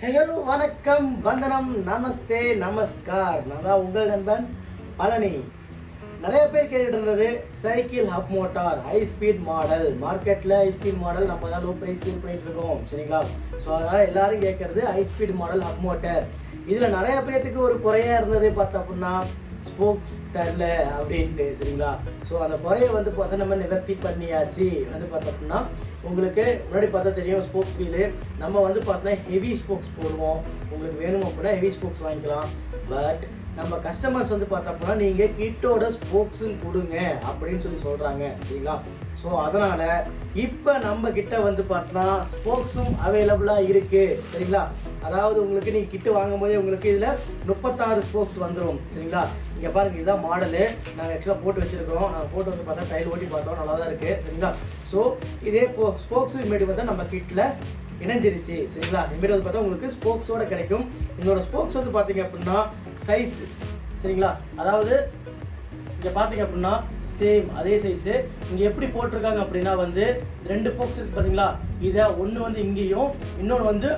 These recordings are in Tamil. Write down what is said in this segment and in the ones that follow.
ஹலோ வணக்கம் வந்தனம் நமஸ்தே நமஸ்கார். நான் தான் உங்கள் நண்பன் பழனி. நிறைய பேர் கேட்டுட்டு இருந்தது cycle hub motor high speed model. மார்க்கெட்டில் ஹை ஸ்பீட் மாடல் நம்ம தான் லோ ப்ரைஸ் சேல் பண்ணிட்டு இருக்கோம், சரிங்களா? ஸோ அதனால் எல்லாரும் கேட்குறது high speed model hub motor. இதில் நிறைய பேர்த்துக்கு ஒரு குறையாக இருந்தது பார்த்தா அப்படின்னா ஸ்போக்ஸ் தரல அப்படின்ட்டு, சரிங்களா? ஸோ அந்த குறையை வந்து பார்த்தா நம்ம நிவர்த்தி பண்ணியாச்சு. வந்து பார்த்தோம்னா உங்களுக்கு முன்னாடி பார்த்தா தெரியும் ஸ்போக்ஸ் வீலு நம்ம வந்து பார்த்தோன்னா ஹெவி ஸ்போக்ஸ் போடுவோம். உங்களுக்கு வேணும் அப்படின்னா ஹெவி ஸ்போக்ஸ் வாங்கிக்கலாம். பட் நம்ம கஸ்டமர்ஸ் வந்து பார்த்தோம்னா நீங்கள் கிட்டோட ஸ்போக்ஸும் கொடுங்க அப்படின்னு சொல்கிறாங்க, சரிங்களா? ஸோ அதனால் இப்போ நம்ம கிட்ட வந்து பார்த்தோன்னா ஸ்போக்ஸும் அவைலபிளாக இருக்குது, சரிங்களா? அதாவது உங்களுக்கு நீங்கள் கிட்டு வாங்கும் போதே உங்களுக்கு இதில் 36 ஸ்போக்ஸ் வந்துடும், சரிங்களா? இங்கே பாருங்கள், இதுதான் மாடலு. நாங்கள் ஆக்சுவலாக போட்டு வச்சுருக்கோம். நாங்கள் போட்டு வந்து பார்த்தா டைல் ஓட்டி பார்த்தோம், நல்லா தான் இருக்குது, சரிங்களா? ஸோ இதே ஸ்போக்ஸும் இமேட்டு பார்த்தா நம்ம கிட்டில் இணைஞ்சிருச்சு, சரிங்களா? இமேட்டு வந்து பார்த்தா உங்களுக்கு ஸ்போக்ஸோட கிடைக்கும். இதோட ஸ்போக்ஸ் வந்து பார்த்தீங்க அப்படின்னா சைஸ், சரிங்களா? அதாவது இங்கே பார்த்தீங்க அப்படின்னா சேம் அதே சைஸு. இங்கே எப்படி போட்டிருக்காங்க அப்படின்னா வந்து 2 ஸ்போக்ஸ் இருக்குது பார்த்தீங்களா? இதை ஒன்று வந்து இங்கேயும் இன்னொன்று வந்து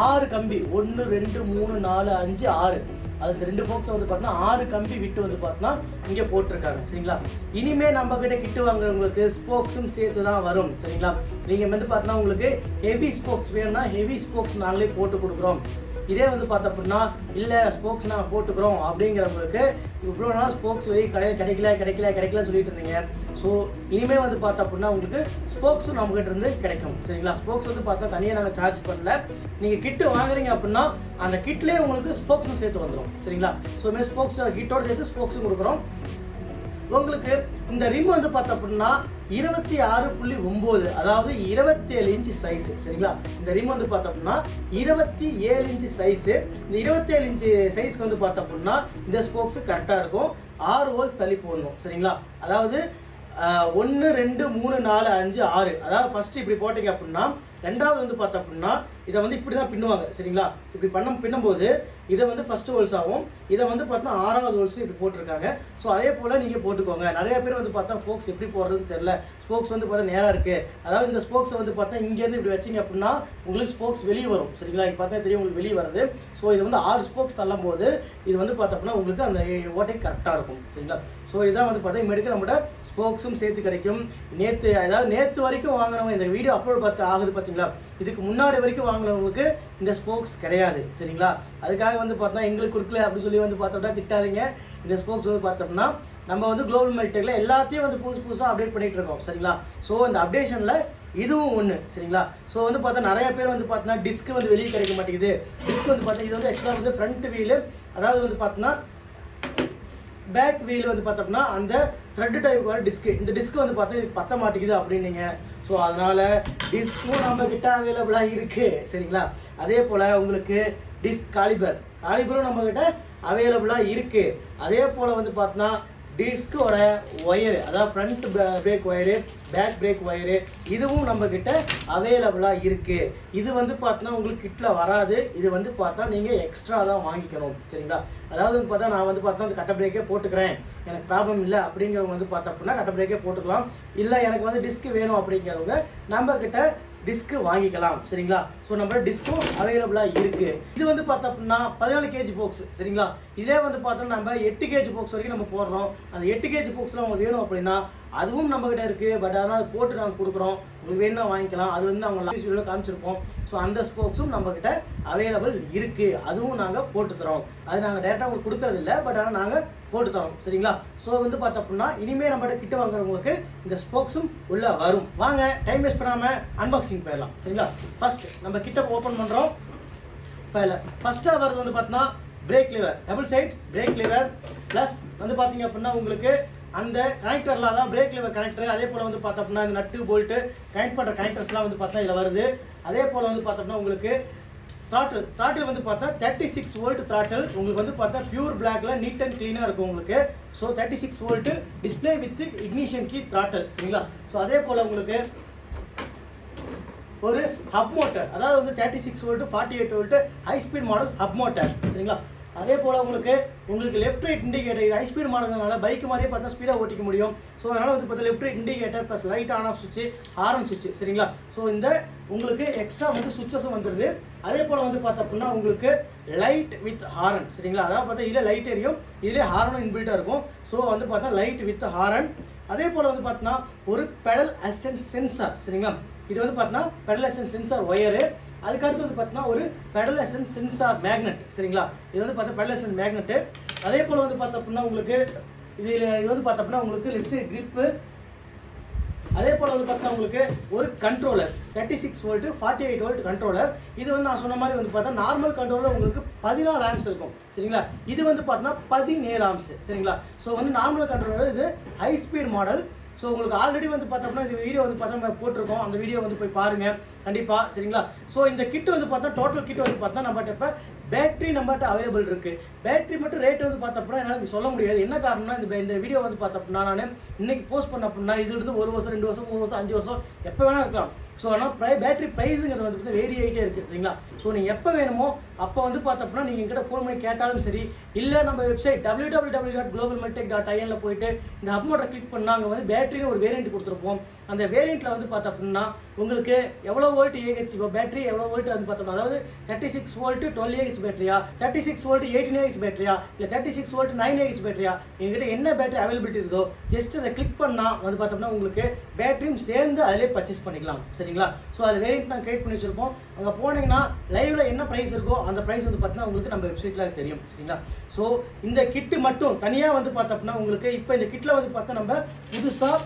6 கம்பி 1 2 3 4 5 6 அதுக்கு 2 ஸ்போக்ஸ் வந்து பார்த்தீங்கன்னா 6 கம்பி விட்டு வந்து பார்த்தீங்கன்னா இங்கே போட்டிருக்காங்க, சரிங்களா? இனிமேல் நம்ம கிட்ட கிட்டு வாங்குறவங்களுக்கு ஸ்போக்ஸும் சேர்த்து தான் வரும், சரிங்களா? நீங்கள் வந்து பார்த்தீங்கன்னா உங்களுக்கு ஹெவி ஸ்போக்ஸ் வேணும்னா ஹெவி ஸ்போக்ஸ் நாங்களே போட்டு கொடுக்குறோம். இதே வந்து பார்த்தோம் அப்படின்னா இல்லை ஸ்போக்ஸ் நாங்கள் போட்டுக்கிறோம் அப்படிங்கிறவங்களுக்கு இவ்வளோ நாள் ஸ்போக்ஸ் வெளியே கிடைக்கல சொல்லிட்டு இருந்தீங்க. ஸோ இனிமேல் வந்து பார்த்தோம் அப்படின்னா உங்களுக்கு ஸ்போக்ஸும் நம்மகிட்ட இருந்து கிடைக்கும், சரிங்களா? ஸ்போக்ஸ் வந்து பார்த்தா தனியாக நாங்கள் சார்ஜ் பண்ணல. நீங்கள் கிட்டு வாங்குறீங்க அப்படின்னா அந்த கிட்லேயே உங்களுக்கு ஸ்போக்ஸும் சேர்த்து வந்துடும், சரிங்களா? ஸோ இதுமாதிரி ஸ்போக்ஸ் கிட்டோடு சேர்த்து ஸ்போக்ஸும் கொடுக்குறோம். உங்களுக்கு இந்த ரிம் வந்து பார்த்தோம் அப்படின்னா 26.9 அதாவது 27 இன்ச்சு சைஸு, சரிங்களா? இந்த ரிம் வந்து பார்த்தோம் அப்படின்னா 27 இன்ச்சு சைஸு. இந்த 27 இன்ச்சு சைஸ்க்கு வந்து பார்த்தோம் அப்படின்னா இந்த ஸ்போக்ஸு கரெக்டாக இருக்கும். 6 ஹோல்ஸ் தள்ளி போடணும், சரிங்களா? அதாவது 1 2 3 4 5 6 அதாவது ஃபஸ்ட்டு இப்படி போட்டிங்க அப்படின்னா ரெண்டாவது வந்து பார்த்தோம் அப்படின்னா இதை வந்து இப்படி தான் பின்னுவாங்க, சரிங்களா? இப்படி பின்னும்போது இதை வந்து ஃபஸ்ட்டு ஹோல்ஸ் ஆகும். இதை வந்து பார்த்தா 6வது ஹோல்ஸும் இப்படி போட்டிருக்காங்க. ஸோ அதே போல் நீங்கள் போட்டுக்கோங்க. நிறைய பேர் வந்து பார்த்தா ஸ்போக்ஸ் எப்படி போடுறதுன்னு தெரியல. ஸ்போக்ஸ் வந்து பார்த்தா நேராக இருக்குது. அதாவது இந்த ஸ்போக்ஸை வந்து பார்த்தா இங்கேருந்து இப்படி வச்சிங்க அப்படின்னா உங்களுக்கு ஸ்போக்ஸ் வெளியே வரும், சரிங்களா? இப்போ பார்த்தா தெரியும் உங்களுக்கு வெளியே வருது. ஸோ இது வந்து 6 ஸ்போக்ஸ் தள்ளும் போது இது வந்து பார்த்தோம்னா உங்களுக்கு அந்த ஓட்டை கரெக்டாக இருக்கும், சரிங்களா? ஸோ இதான் வந்து பார்த்தா இனிமேட்டுக்கு நம்மகிட்ட ஸ்போக்ஸும் சேர்த்து கிடைக்கும். நேற்று வரைக்கும் வாங்கினவங்க இந்த வீடியோ அப்லோட் ஆகுது பார்த்தீங்களா? இதுக்கு முன்னாடி வரைக்கும் வாங்கினவங்களுக்கு இந்த ஸ்போக்ஸ் கிடையாது, சரிங்களா? அதுக்காக வந்து பார்த்தா எங்களுக்கு கொடுக்கல அப்படின்னு சொல்லி வந்து பார்த்தோம்னா திட்டாதீங்க. இந்த ஸ்போக்ஸ் வந்து பார்த்தோம்னா நம்ம வந்து குளோபல் மெல்டெக்கில் எல்லாத்தையும் வந்து புதுசாக அப்டேட் பண்ணிகிட்டு இருக்கோம், சரிங்களா? ஸோ இந்த அப்டேஷனில் இதுவும் ஒன்று, சரிங்களா? ஸோ வந்து பார்த்தா நிறைய பேர் வந்து பார்த்தோன்னா டிஸ்க் வந்து வெளியே கிடைக்க மாட்டேங்குது. டிஸ்க் வந்து பார்த்தா இது வந்து ஆக்சுவலாக வந்து ஃப்ரண்ட் வீலு, அதாவது வந்து பார்த்தோன்னா பேக் வீல் வந்து பார்த்தோம்னா அந்த த்ரெட் டைப் வர டிஸ்க்கு. இந்த டிஸ்க் வந்து பார்த்தா இது பத்த மாட்டேங்குது அப்படின்னீங்க. ஸோ அதனால் டிஸ்க்கும் நம்ம கிட்ட அவைலபிளாக இருக்குது, சரிங்களா? அதே போல் உங்களுக்கு டிஸ்க் காலிபரும் நம்ம கிட்ட அவைலபிளாக இருக்குது. அதே போல் வந்து பார்த்தோன்னா டிஸ்கோட ஒயரு, அதாவது front brake wire back brake wire இதுவும் நம்ம கிட்ட அவைலபிளாக இருக்குது. இது வந்து பார்த்தோன்னா உங்களுக்கு கிட்டில் வராது. இது வந்து பார்த்தா நீங்கள் எக்ஸ்ட்ரா தான் வாங்கிக்கணும், சரிங்களா? அதாவது வந்து பார்த்தா நான் வந்து பார்த்தா அந்த கட்ட பிரேக்கே போட்டுக்கிறேன், எனக்கு ப்ராப்ளம் இல்லை அப்படிங்கிறவங்க வந்து பார்த்தா அப்படின்னா கட்ட பிரேக்கே போட்டுக்கலாம். இல்லை எனக்கு வந்து டிஸ்க் வேணும் அப்படிங்கிறவங்க நம்ம கிட்ட டிஸ்க்கு வாங்கிக்கலாம், சரிங்களா? ஸோ நம்ம டிஸ்க்கும் அவைலபிளாக இருக்குது. இது வந்து பார்த்தோம் அப்படின்னா 14 கேஜி பாக்ஸ், சரிங்களா? இதே வந்து பார்த்தோம்னா நம்ம 8 கேஜி பாக்ஸ் வரைக்கும் நம்ம போடுறோம். அந்த 8 கேஜி பாக்ஸில் உங்களுக்கு வேணும் அப்படின்னா அதுவும் நம்மகிட்ட இருக்குது. பட் ஆனால் அது போட்டு நாங்கள் கொடுக்குறோம். உங்களுக்கு வேணும்னா வாங்கிக்கலாம். அது வந்து அவங்க லாஸ்ட் வீடியோவில் காமிச்சிருப்போம். ஸோ அந்த ஸ்போக்ஸும் நம்மகிட்ட அவைலபிள் இருக்குது. அதுவும் நாங்கள் போட்டு தரோம். அது நாங்கள் டேரெக்டாக உங்களுக்கு கொடுக்கறது இல்லை, பட் ஆனால் நாங்கள் போட்டு தரோம், சரிங்களா? ஸோ வந்து பார்த்தோம் அப்படின்னா இனிமேல் நம்மகிட்ட கிட்ட வாங்குறவங்களுக்கு இந்த ஸ்போக்ஸும் உள்ளே வரும். வாங்க டைம் வேஸ்ட் பண்ணாமல் அன்பாக்சிங் போயிடலாம், சரிங்களா? ஃபர்ஸ்ட் நம்ம கிட்ட ஓப்பன் பண்ணுறோம். ஃபர்ஸ்ட்டாக வரது வந்து பார்த்தோன்னா brake lever, double side brake lever plus வந்து பார்த்தீங்க அப்படின்னா உங்களுக்கு அந்த கனெக்டர்லாம் தான் பிரேக் லிவர் கனெக்டர். அதே போல் வந்து பார்த்தோம்னா இந்த நட்டு போல்ட்டு கனெக்ட் பண்ணுற கனெக்டர்ஸ்லாம் வந்து பார்த்தா இதில் வருது. அதே போல் வந்து பார்த்தோம்னா உங்களுக்கு த்ராட்டில் வந்து பார்த்தா 36 வோல்ட் த்ராட்டில் உங்களுக்கு வந்து பார்த்தா பியூர் பிளாக்ல நீட் அண்ட் க்ளீனாக இருக்கும் உங்களுக்கு. So 36 volt display with ignition key throttle, சரிங்களா? ஸோ அதே போல் உங்களுக்கு ஒரு ஹப் மோட்டர், அதாவது வந்து 36 volt 48 volt high speed model hub motor, சரிங்களா? அதே போல் உங்களுக்கு லெஃப்ட் ரைட் இண்டிகேட்டர், இது ஹை ஸ்பீட் மாடல்னால பைக் மாதிரியே பார்த்தா ஸ்பீடாக ஓட்டிக்க முடியும். ஸோ அதனால் வந்து பார்த்தா left right indicator plus light on off சுவிட்ச், ஹாரன் சுவிட்ச், சரிங்களா. ஸோ இந்த உங்களுக்கு எக்ஸ்ட்ரா வந்து சுவிட்சஸும் வந்துடுது. அதே போல் வந்து பார்த்தோம்னா உங்களுக்கு லைட் வித் ஹாரன், சரிங்களா. அதாவது பார்த்தா இதில் லைட் எரியும், இதிலே ஹாரனும் இன்பில்ட்டாக இருக்கும். ஸோ வந்து பார்த்தா லைட் வித் ஹாரன். அதே போல் வந்து பார்த்தோன்னா ஒரு பெடல் அசிஸ்டன்ட் சென்சார், சரிங்களா. இது வந்து பார்த்தோன்னா பெடல் அசிஸ்டன்ட் சென்சார் ஒயரு. அதுக்கடுத்து வந்து பார்த்தோன்னா ஒரு பெடல் அசிஸ்டன்ட் சென்சார் மேக்னெட், சரிங்களா. இது வந்து பார்த்தா பெடல் அசிஸ்டன்ட் மேக்னெட்டு. அதே போல் வந்து பார்த்தோம்னா உங்களுக்கு இது வந்து பார்த்தோம்னா உங்களுக்கு லெஃப்ட் சைடு கிரிப்பு. அதே போல் வந்து பார்த்தா உங்களுக்கு ஒரு கண்ட்ரோலர் 36 வோல்ட் 48 வோல்ட் கண்ட்ரோலர். இது வந்து நான் சொன்ன மாதிரி வந்து பார்த்தா நார்மல் கண்ட்ரோலர் உங்களுக்கு 14 ஆம்ஸ் இருக்கும், சரிங்களா. இது வந்து பார்த்தோன்னா 17 ஆம்ஸ், சரிங்களா. ஸோ வந்து நார்மல் கண்ட்ரோலர், இது ஹை ஸ்பீட் மாடல். ஸோ உங்களுக்கு ஆல்ரெடி வந்து பார்த்தோம்னா இந்த வீடியோ வந்து பார்த்தா நம்ம போட்டிருக்கோம், அந்த வீடியோ வந்து போய் பாருங்கள் கண்டிப்பாக, சரிங்களா. ஸோ இந்த கிட் வந்து பார்த்தா டோட்டல் கிட் வந்து பார்த்தா நம்மகிட்ட இப்போ பேட்டரி நம்மகிட்ட அவைலபிள் இருக்குது. பேட்டரி மட்டும் ரேட் வந்து பார்த்தோம்னா என்னால் சொல்ல முடியாது. என்ன காரணம்னா இந்த வீடியோ வந்து பார்த்தோம்னா நான் இன்னைக்கு போஸ்ட் பண்ண அப்படின்னா இதுலேருந்து 1 வருஷம் 2 வருஷம் 3 வருஷம் 5 வருஷம் எப்போ வேணால் இருக்கலாம். ஸோ ஆனால் பேட்டரி ப்ரைஸுங்கிறது வந்து பார்த்தா வேரி ஆகிட்டே இருக்குது, சரிங்களா. ஸோ நீங்கள் எப்போ வேணுமோ அப்போ வந்து பார்த்தோம்னா நீங்கள் எங்கிட்ட ஃபோன் பண்ணி கேட்டாலும் சரி, இல்லை நம்ம வெப்சைட் www.globalmeltech.in போயிட்டு இந்த ஹப் மோட்டரை கிளிக் பண்ணால் அங்கே வந்து பேட்டரின்னு ஒரு வேரியண்ட் கொடுத்துருப்போம். அந்த வேரியண்ட்டில் வந்து பார்த்தோம்னா உங்களுக்கு எவ்வளோ வோல்ட் ஏஹெச் இப்போ பேட்டரி எவ்வளோ வோல்ட் வந்து பார்த்தோம்னா, அதாவது 36 வோல்ட் 12 ஏஹெச் பேட்டரியா, 36 வோல்ட் 18 ஏஹெச் பேட்டரியா, இல்லை 36 வோல்ட் 9 ஏஹெச் பேட்டரியா, எங்கிட்ட என்ன பேட்டரி அவைலபிலிட்டி இருக்கோ ஜஸ்ட் அதை கிளிக் பண்ணால் வந்து பார்த்தோம்னா உங்களுக்கு பேட்டரியும் சேர்ந்து அதிலே பர்ச்சேஸ் பண்ணிக்கலாம், சரிங்களா. ஸோ அது வேரியண்ட் நான் கிரியேட் பண்ணி வச்சுருப்போம். அங்கே போனீங்கன்னா லைவில் என்ன ப்ரைஸ் இருக்கோ அந்த ப்ரைஸ் வந்து பார்த்தீங்கன்னா உங்களுக்கு நம்ம வெப்சைட்டில் தெரியும், சரிங்களா. ஸோ இந்த கிட்டு மட்டும் தனியாக வந்து பார்த்தோம்னா உங்களுக்கு இப்போ இந்த கிட்டில் வந்து பார்த்தா நம்ம புதுசாக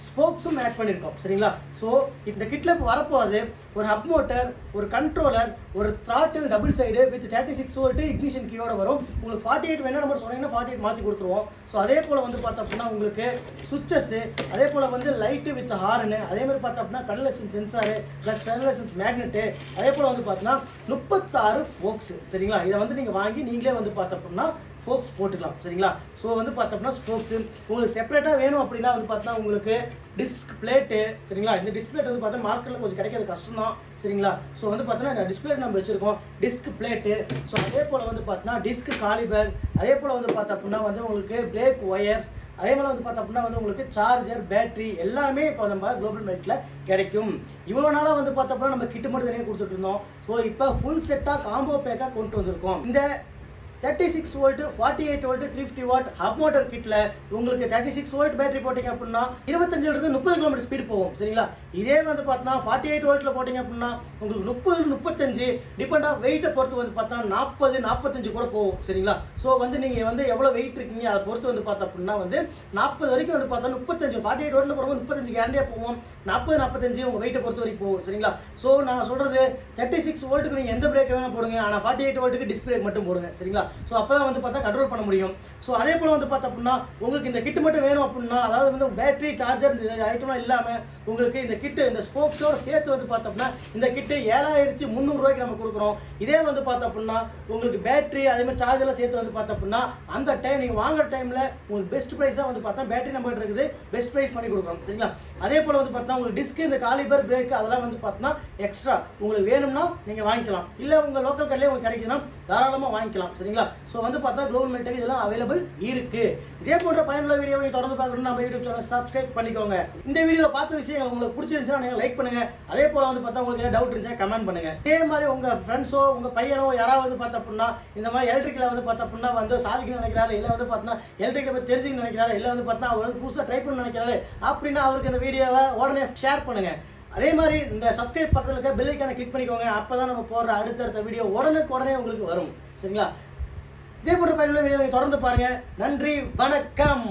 ஸ்போக்ஸும் ஆட் பண்ணியிருக்கோம், சரிங்களா. ஸோ இந்த கிட்டில் இப்போ வரப்போகுது ஒரு ஹப் மோட்டர், ஒரு கண்ட்ரோலர், ஒரு throttle double side with 36 volt ignition கீயோட வரும். உங்களுக்கு 48 வேணும் நம்பர் சொன்னீங்கன்னா 48 மாற்றி கொடுத்துருவோம். ஸோ அதே போல் வந்து பார்த்தோம்னா உங்களுக்கு சுவிச்சஸ்ஸு, அதே போல் வந்து லைட்டு வித் ஹார்னு, அதே மாதிரி பார்த்தோம்னா pedal assistant sensor plus pedal assistant magnet, அதே போல் வந்து பார்த்தோம்னா 36 ஃபோக்ஸு, சரிங்களா. இதை வந்து நீங்கள் வாங்கி நீங்களே வந்து பார்த்தோம்னா ஸ்போக்ஸ் போட்டுக்கலாம், சரிங்களா. ஸோ வந்து பார்த்தோம்னா ஸ்போக்ஸு உங்களுக்கு செப்பரேட்டாக வேணும் அப்படின்னா வந்து பார்த்தோம்னா உங்களுக்கு டிஸ்க் பிளேட்டு, சரிங்களா. இந்த டிஸ்பிளேட் வந்து பார்த்தா மார்க்கெட்டில் கொஞ்சம் கிடைக்கிறது கஷ்டம் தான், சரிங்களா. ஸோ வந்து பார்த்தோன்னா இந்த டிஸ்பிளேட் நம்ம வச்சுருக்கோம், டிஸ்க் பிளேட்டு. ஸோ அதே போல் வந்து பார்த்தோம்னா டிஸ்க் காலிபர், அதே போல் வந்து பார்த்தோம்னா வந்து உங்களுக்கு பிரேக் ஒயர்ஸ், அதே மாதிரி வந்து பார்த்தோம்னா வந்து உங்களுக்கு சார்ஜர், பேட்டரி எல்லாமே இப்போ நம்ம குளோபல் மெல்ட்டில் கிடைக்கும். இவ்வளோ நாளாக வந்து பார்த்தோம்னா நம்ம கிட்டு மட்டும் தனியாக கொடுத்துட்டு இருந்தோம். ஸோ இப்போ ஃபுல் செட்டாக காம்போ பேக்காக கொண்டு வந்திருக்கோம். இந்த 36 volt 48 volt 350 watt hub motor கிட்ல உங்களுக்கு 36 வோல்ட் பேட்டரி போட்டீங்க அப்படின்னா 25 ல 30 கிலோமீட்டர் ஸ்பீட் போகும், சரிங்களா. இதே வந்து பார்த்தா 48 வோல்ட்ல போட்டீங்க அப்படின்னா உங்களுக்கு 30 35 டிபெண்ட் ஆஃப் வெயிட்டை பொறுத்து வந்து பார்த்தா 40 45 கூட போகும், சரிங்களா. ஸோ வந்து நீங்கள் வந்து எவ்வளோ வெயிட் இருக்கீங்க அதை பொறுத்து வந்து பார்த்தா அப்படின்னா வந்து 40 வரைக்கும் வந்து பார்த்தா 35 48 வோல்ட்ல போடும்போது 35 கேரண்டியாக போவோம், 40 45 உங்கள் வெயிட்டை பொறுத்த வரைக்கும் போகும், சரிங்களா. ஸோ நான் சொல்கிறது 36 வோல்ட்டுக்கு நீங்கள் எந்த பிரேக் வேணால் போடுங்க, ஆனால் 48 வோல்ட்டுக்கு டிஸ்க் பிரேக் மட்டும் போடுங்க, சரிங்களா. ஸோ அப்போ தான் வந்து பார்த்தா கண்ட்ரோல் பண்ண முடியும். ஸோ அதே போல் வந்து பார்த்தா அப்படின்னா உங்களுக்கு இந்த கிட்டு மட்டும் வேணும் அப்படின்னா, அதாவது வந்து பேட்டரி சார்ஜர் இந்த ஐட்டம்லாம் இல்லாமல் உங்களுக்கு இந்த கிட்டு இந்த ஸ்போக்ஸோட சேர்த்து வந்து பார்த்தோம்னா இந்த கிட்டு 7300 ரூபாய்க்கு நம்ம கொடுக்குறோம். இதே வந்து பார்த்தா அப்படின்னா உங்களுக்கு பேட்டரி அதே மாதிரி சார்ஜர்லாம் சேர்த்து வந்து பார்த்தா அப்படின்னா அந்த டைம் நீங்கள் வாங்குற டைமில் உங்களுக்கு பெஸ்ட் ப்ரைஸாக வந்து பார்த்தா பேட்டரி நம்பர் இருக்குது, பெஸ்ட் ப்ரைஸ் பண்ணி கொடுக்குறோம், சரிங்களா. அதே போல் வந்து பார்த்தா உங்களுக்கு டிஸ்க் இந்த காலிபர் பிரேக் அதெல்லாம் வந்து பார்த்தோன்னா எக்ஸ்ட்ரா உங்களுக்கு வேணும்னா நீங்கள் வாங்கிக்கலாம், இல்லை உங்கள் லோக்கல் கடையிலே உங்களுக்கு கிடைக்குதுன்னா தாராளமாக வாங்கிக்கலாம், சரிங்களா. ஸோ வந்து பார்த்தா குளோபல் மெல்டெக் இதெல்லாம் அவைலபிள் இருக்கு. இதே போன்ற பயனுள்ள வீடியோ நீங்கள் தொடர்ந்து பார்க்கணும்னா நம்ம யூடியூப் சேனல் சப்ஸ்கிரைப் பண்ணிக்கோங்க. இந்த வீடியோவில் பார்த்த விஷயங்கள் உங்களுக்கு பிடிச்சிருந்துச்சுன்னா நீங்கள் லைக் பண்ணுங்க. அதே போல் வந்து பார்த்தா உங்களுக்கு ஏதாவது டவுட் இருந்துச்சா கமெண்ட் பண்ணுங்க. இதே மாதிரி உங்கள் ஃப்ரெண்ட்ஸோ உங்கள் பையனோ யாராவது வந்து பார்த்தா அப்படின்னா இந்த மாதிரி எலக்ட்ரிக்கில் வந்து பார்த்தா அப்படின்னா வந்து சாதிக்கணும்னு நினைக்கிறாரு, இல்லை வந்து பார்த்தா எலக்ட்ரிக்கை பற்றி தெரிஞ்சுக்கணும்னு நினைக்கிறாரு, இல்லை வந்து பார்த்தா அவர் வந்து புதுசாக ட்ரை பண்ண நினைக்கிறாரு அப்படின்னா அவருக்கு இந்த வீடியோவை உடனே ஷேர் பண்ணுங்க. அதே மாதிரி இந்த சப்ஸ்கிரைப் பக்கத்தில் இருக்க பெல் ஐக்கானை கிளிக் பண்ணிக்கோங்க. அப்போ தான் நம்ம போடுற அடுத்தடுத்த வீடியோ உடனே உங்களுக்கு வரும், சரிங்களா. இதே போன்ற பயனுள்ள வீடியோ தொடர்ந்து பாருங்க. நன்றி, வணக்கம்.